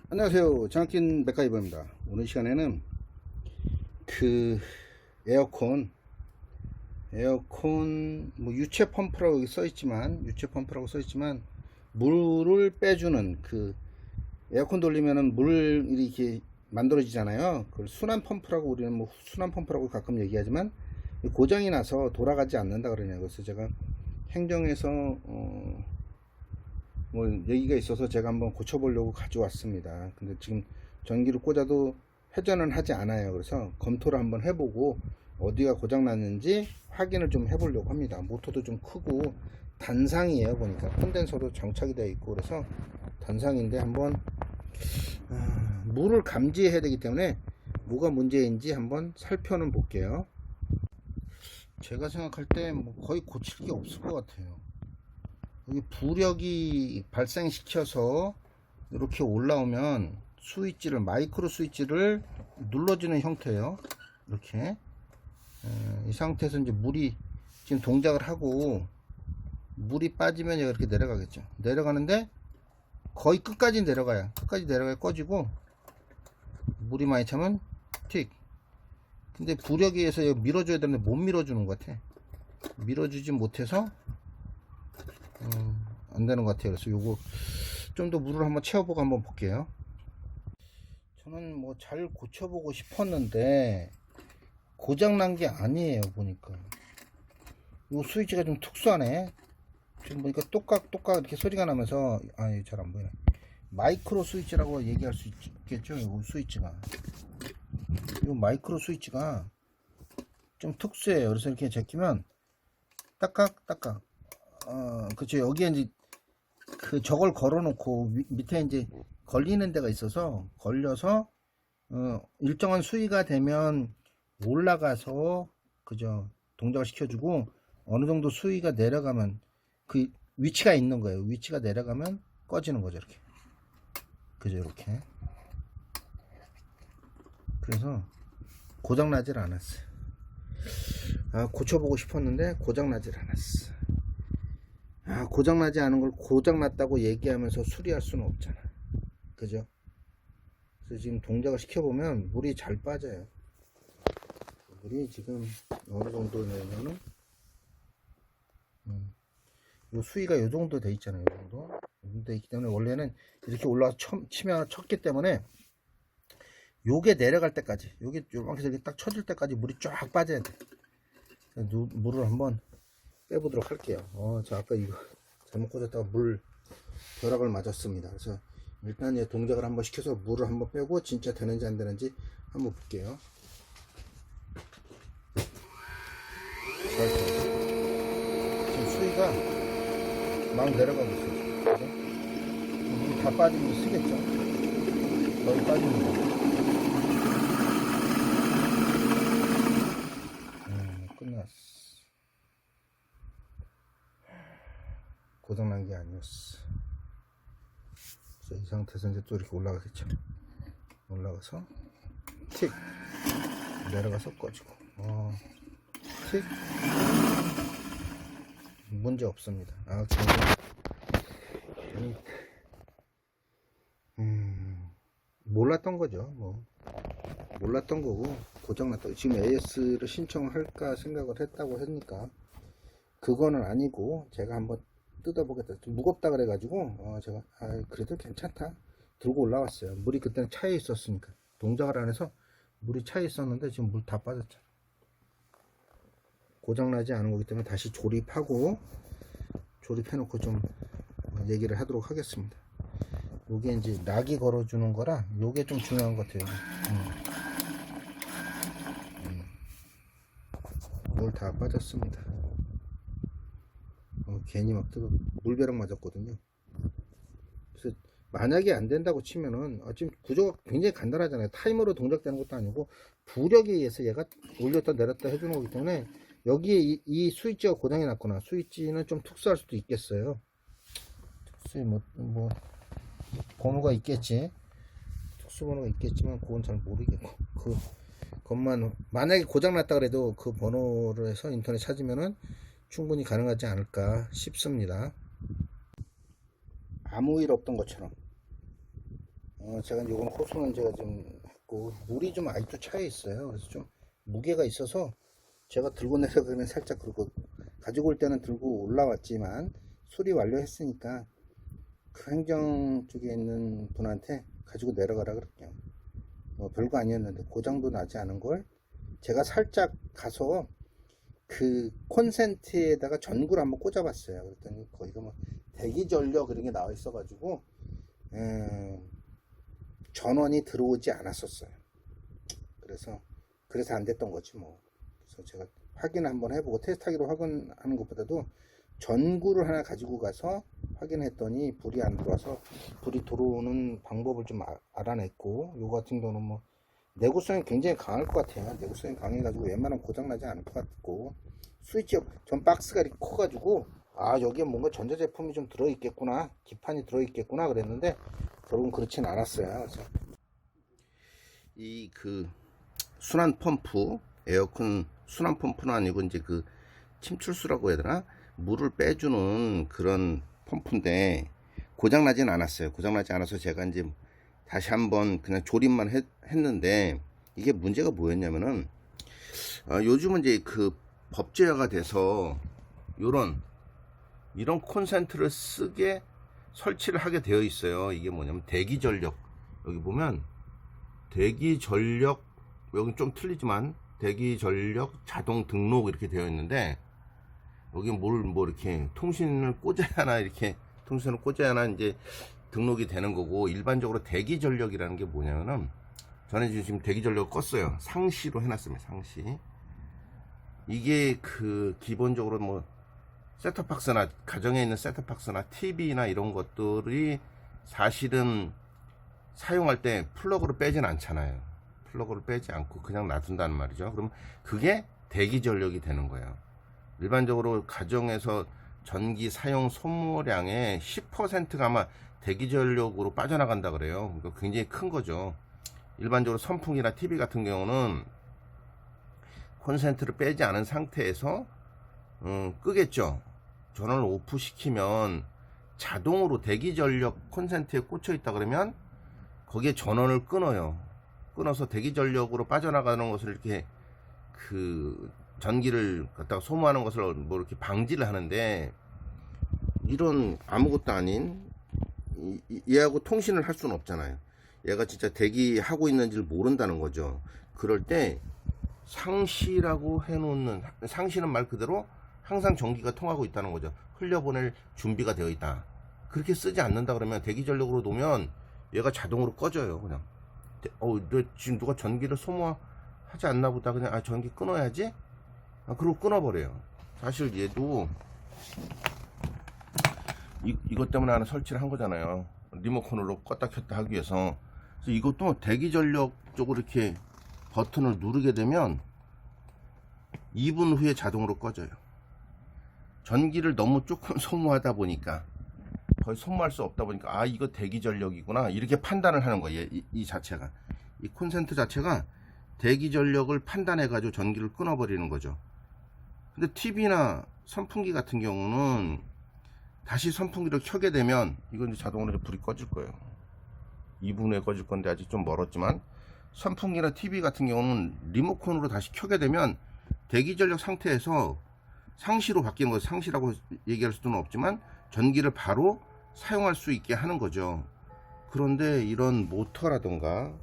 안녕하세요. 장학긴 맥가이버입니다. 오늘 시간에는 그 에어컨 뭐 유체 펌프라고 써 있지만 물을 빼주는 그 에어컨 돌리면은 물 이렇게 만들어지잖아요. 그걸 순환 펌프라고 우리는 뭐 순환 펌프라고 가끔 얘기하지만 고장이 나서 돌아가지 않는다 그러냐고. 그래서 제가 행정에서 뭐 얘기가 있어서 제가 한번 고쳐보려고 가져왔습니다. 근데 지금 전기를 꽂아도 회전은 하지 않아요. 그래서 검토를 한번 해보고 어디가 고장 났는지 확인을 좀 해보려고 합니다. 모터도 좀 크고 단상이에요. 보니까 콘덴서도 장착이 되어 있고 그래서 단상인데 한번 물을 감지해야 되기 때문에 뭐가 문제인지 한번 살펴는 볼게요. 제가 생각할 때 뭐 거의 고칠 게 없을 것 같아요. 여기 부력이 발생시켜서 이렇게 올라오면 스위치를 마이크로 스위치를 눌러주는 형태예요. 이렇게 이 상태에서 이제 물이 지금 동작을 하고 물이 빠지면 이렇게 내려가겠죠. 내려가는데 거의 끝까지 내려가야 꺼지고 물이 많이 차면 틱. 근데 부력에 의해서 밀어줘야 되는데 못 밀어주는 것 같아. 밀어주지 못해서 안 되는 것 같아요. 그래서 요거 좀 더 물을 한번 채워보고 한번 볼게요. 저는 뭐 잘 고쳐보고 싶었는데 고장난 게 아니에요. 보니까 요 스위치가 좀 특수하네. 지금 보니까 똑깍똑깍 이렇게 소리가 나면서 잘 안 보이네. 마이크로 스위치라고 얘기할 수 있겠죠. 요 스위치가 요 마이크로 스위치가 좀 특수해요. 그래서 이렇게 제끼면 딱깍딱깍 그쵸. 여기에 이제 저걸 걸어 놓고 밑에 이제 걸리는 데가 있어서 걸려서 일정한 수위가 되면 올라가서 그죠, 동작을 시켜주고 어느 정도 수위가 내려가면 그 위치가 있는 거예요. 위치가 내려가면 꺼지는 거죠. 이렇게 그죠, 이렇게. 그래서 고장 나질 않았어요. 고쳐보고 싶었는데 고장 나질 않았어. 고장 나지 않은 걸 고장 났다고 얘기하면서 수리할 수는 없잖아. 그죠? 그래서 지금 동작을 시켜보면 물이 잘 빠져요. 물이 지금 어느 정도냐면은 요 수위가 요 정도 돼 있잖아요. 요 정도 돼 있기 때문에 원래는 이렇게 올라와서 치면 쳤기 때문에 요게 내려갈 때까지, 요게 요만큼 이렇게 딱 쳐질 때까지 물이 쫙 빠져야 돼. 물을 한번 빼보도록 할게요. 저 아까 이거 잘못 꽂았다가 물 벼락을 맞았습니다. 그래서 일단 이 동작을 한번 시켜서 물을 한번 빼고 진짜 되는지 안 되는지 한번 볼게요. 지금 수위가 막 내려가고 있어요. 그죠? 물이 다 빠지면 쓰겠죠? 거의 빠집니다. 끝났어. 고장난 게 아니었어. 이 상태에서 이제 또 이렇게 올라가겠죠. 올라가서 틱 내려가서 꺼지고 틱 문제 없습니다. 몰랐던 거죠. 뭐 몰랐던 거고 고장났다. 지금 AS를 신청을 할까 생각을 했다고 하니까 그거는 아니고 제가 한번 뜯어보겠다. 좀 무겁다 그래가지고 제가 그래도 괜찮다 들고 올라왔어요. 물이 그때는 차에 있었으니까 동작을 안 해서 물이 차에 있었는데 지금 물 다 빠졌잖아. 고장나지 않은 거기 때문에 다시 조립하고 조립해놓고 좀 얘기를 하도록 하겠습니다. 요게 이제 락이 걸어주는 거라 요게 좀 중요한 것 같아요. 물 다 빠졌습니다. 괜히 막 물벼락 맞았거든요. 그래서 만약에 안 된다고 치면은 지금 구조가 굉장히 간단하잖아요. 타이머로 동작되는 것도 아니고 부력에 의해서 얘가 올렸다 내렸다 해주는 거기 때문에 여기에 이 스위치가 고장이 났거나 스위치는 좀 특수할 수도 있겠어요. 특수 뭐 번호가 있겠지. 특수 번호가 있겠지만 그건 잘 모르겠고 그것만 만약에 고장 났다 그래도 그 번호를 해서 인터넷 찾으면은 충분히 가능하지 않을까 싶습니다. 아무 일 없던 것처럼 제가 요건 호수는 제가 좀 했고, 물이 좀 아직도 차에 있어요. 그래서 좀 무게가 있어서 제가 들고 내려가면 살짝, 그리고 가지고 올 때는 들고 올라왔지만 수리 완료했으니까 그 행정 쪽에 있는 분한테 가지고 내려가라 그럴게요. 뭐 별거 아니었는데 고장도 나지 않은 걸 제가 살짝 가서 그 콘센트에다가 전구를 한번 꽂아봤어요. 그랬더니 거기가 뭐 대기전력 그런 게 나와 있어가지고 전원이 들어오지 않았었어요. 그래서 안 됐던 거지 뭐. 그래서 제가 확인을 한번 해보고 테스트하기로 확인하는 것보다도 전구를 하나 가지고 가서 확인했더니 불이 안 들어와서, 불이 들어오는 방법을 좀 알아냈고, 요거 같은 경우는 뭐 내구성이 굉장히 강할 것 같아요. 내구성이 강해가지고 웬만하면 고장나지 않을 것 같고, 스위치 전 박스가 이렇게 커가지고 여기에 뭔가 전자제품이 좀 들어있겠구나, 기판이 들어있겠구나 그랬는데 결국은 그렇진 않았어요. 그래서 이 순환 펌프, 에어컨 순환 펌프는 아니고 이제 그 침출수라고 해야 되나, 물을 빼주는 그런 펌프인데 고장나진 않았어요. 고장나지 않아서 제가 이제 다시 한번 그냥 조립만 했는데, 이게 문제가 뭐였냐면은 요즘은 이제 그 법제화가 돼서 이런 콘센트를 쓰게 설치를 하게 되어 있어요. 이게 뭐냐면 대기전력, 여기 보면 대기전력, 여기 좀 틀리지만 대기전력 자동 등록 이렇게 되어 있는데, 여기 뭐 이렇게 통신을 꽂아야 하나, 이렇게 통신을 꽂아야 하나 이제 등록이 되는 거고, 일반적으로 대기전력이라는 게 뭐냐면은, 저는 지금 대기전력 껐어요. 상시로 해놨습니다. 상시. 이게 기본적으로 뭐 셋톱박스나, 가정에 있는 셋톱박스나 TV나 이런 것들이 사실은 사용할 때 플러그를 빼진 않잖아요. 플러그를 빼지 않고 그냥 놔둔다는 말이죠. 그럼 그게 대기전력이 되는 거예요. 일반적으로 가정에서 전기 사용 소모량의 10%가 아마 대기전력으로 빠져나간다 그래요. 그러니까 굉장히 큰 거죠. 일반적으로 선풍기나 TV 같은 경우는 콘센트를 빼지 않은 상태에서 끄겠죠. 전원을 오프 시키면 자동으로 대기전력 콘센트에 꽂혀 있다 그러면 거기에 전원을 끊어요. 끊어서 대기전력으로 빠져나가는 것을 이렇게 전기를 갖다가 소모하는 것을 뭐 이렇게 방지를 하는데, 이런 아무것도 아닌 얘하고 통신을 할 수는 없잖아요. 얘가 진짜 대기하고 있는지를 모른다는 거죠. 그럴 때 상시라고 해놓는, 상시는 말 그대로 항상 전기가 통하고 있다는 거죠. 흘려보낼 준비가 되어 있다. 그렇게 쓰지 않는다 그러면, 대기전력으로 놓으면 얘가 자동으로 꺼져요. 그냥 지금 누가 전기를 소모하지 않나 보다, 그냥 전기 끊어야지, 그리고 끊어버려요. 사실 얘도 이것 때문에 하나 설치를 한 거잖아요. 리모컨으로 껐다 켰다 하기 위해서. 그래서 이것도 대기전력 쪽으로 이렇게 버튼을 누르게 되면 2분 후에 자동으로 꺼져요. 전기를 너무 조금 소모하다 보니까, 거의 소모할 수 없다 보니까 이거 대기전력이구나 이렇게 판단을 하는 거예요. 이 자체가, 이 콘센트 자체가 대기전력을 판단해 가지고 전기를 끊어버리는 거죠. 근데 TV나 선풍기 같은 경우는 다시 선풍기를 켜게 되면 이건 이제 자동으로 불이 꺼질 거예요. 2분 후에 꺼질 건데 아직 좀 멀었지만, 선풍기나 TV 같은 경우는 리모컨으로 다시 켜게 되면 대기전력 상태에서 상시로 바뀌는 거예요. 상시라고 얘기할 수는 없지만 전기를 바로 사용할 수 있게 하는 거죠. 그런데 이런 모터라던가,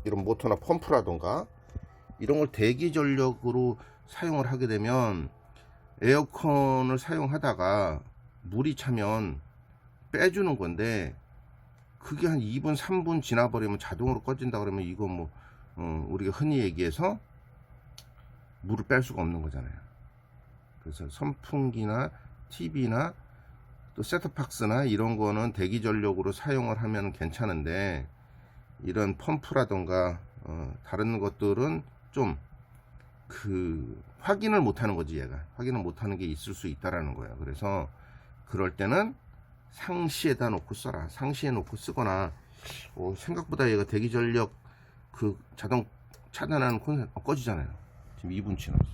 이런 모터나 펌프라던가 이런 걸 대기전력으로 사용을 하게 되면, 에어컨을 사용하다가 물이 차면 빼주는 건데, 그게 한 2분 3분 지나버리면 자동으로 꺼진다 그러면, 이거 뭐 우리가 흔히 얘기해서 물을 뺄 수가 없는 거잖아요. 그래서 선풍기나 TV나 또 셋톱박스나 이런 거는 대기전력으로 사용을 하면 괜찮은데, 이런 펌프라던가 다른 것들은 좀 확인을 못하는 거지. 얘가 확인을 못하는 게 있을 수 있다라는 거예요. 그래서 그럴 때는 상시에다 놓고 써라. 상시에 놓고 쓰거나, 생각보다 얘가 대기전력 자동 차단하는 콘센트 꺼지잖아요. 지금 2분 지났어.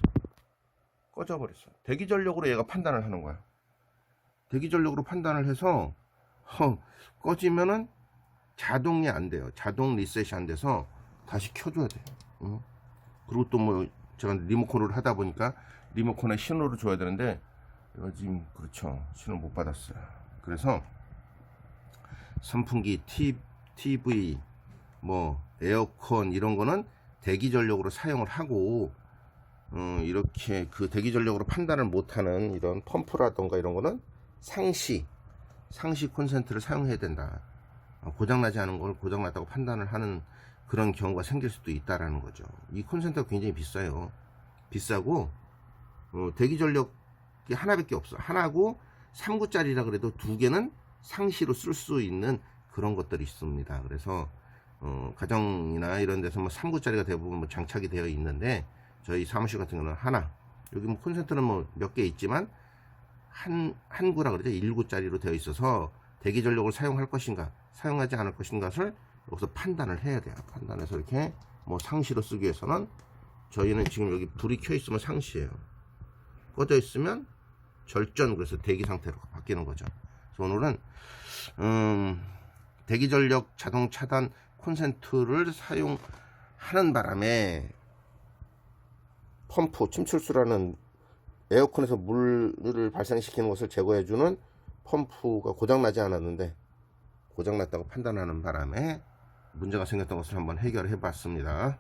꺼져버렸어. 대기전력으로 얘가 판단을 하는 거야. 대기전력으로 판단을 해서 꺼지면은 자동이 안 돼요. 자동 리셋이 안 돼서 다시 켜줘야 돼요. 그리고 또 뭐 제가 리모컨으로 하다 보니까 리모컨에 신호를 줘야 되는데 이거 지금 그렇죠. 신호 못 받았어요. 그래서 선풍기, TV, 뭐 에어컨 이런 거는 대기 전력으로 사용을 하고 이렇게 그 대기 전력으로 판단을 못하는 이런 펌프라던가 이런 거는 상시 콘센트를 사용해야 된다. 고장나지 않은 걸 고장났다고 판단을 하는 그런 경우가 생길 수도 있다라는 거죠. 이 콘센트가 굉장히 비싸요. 비싸고 대기 전력이 하나밖에 없어. 하나고 3구짜리라 그래도 2개는 상시로 쓸 수 있는 그런 것들이 있습니다. 그래서 가정이나 이런 데서 뭐 3구짜리가 대부분 뭐 장착이 되어 있는데 저희 사무실 같은 경우는 하나, 여기 뭐 콘센트는 뭐 몇 개 있지만 한 구라 그러죠. 1구짜리로 되어 있어서 대기 전력을 사용할 것인가 사용하지 않을 것인가를 여기서 판단을 해야 돼요. 판단해서 이렇게 뭐 상시로 쓰기 위해서는 저희는 지금 여기 불이 켜 있으면 상시예요. 꺼져 있으면 절전, 그래서 대기 상태로 바뀌는 거죠. 그래서 오늘은 대기 전력 자동 차단 콘센트를 사용하는 바람에 펌프 침출수라는 에어컨에서 물을 발생시키는 것을 제거해주는 펌프가 고장나지 않았는데 고장났다고 판단하는 바람에 문제가 생겼던 것을 한번 해결해 봤습니다.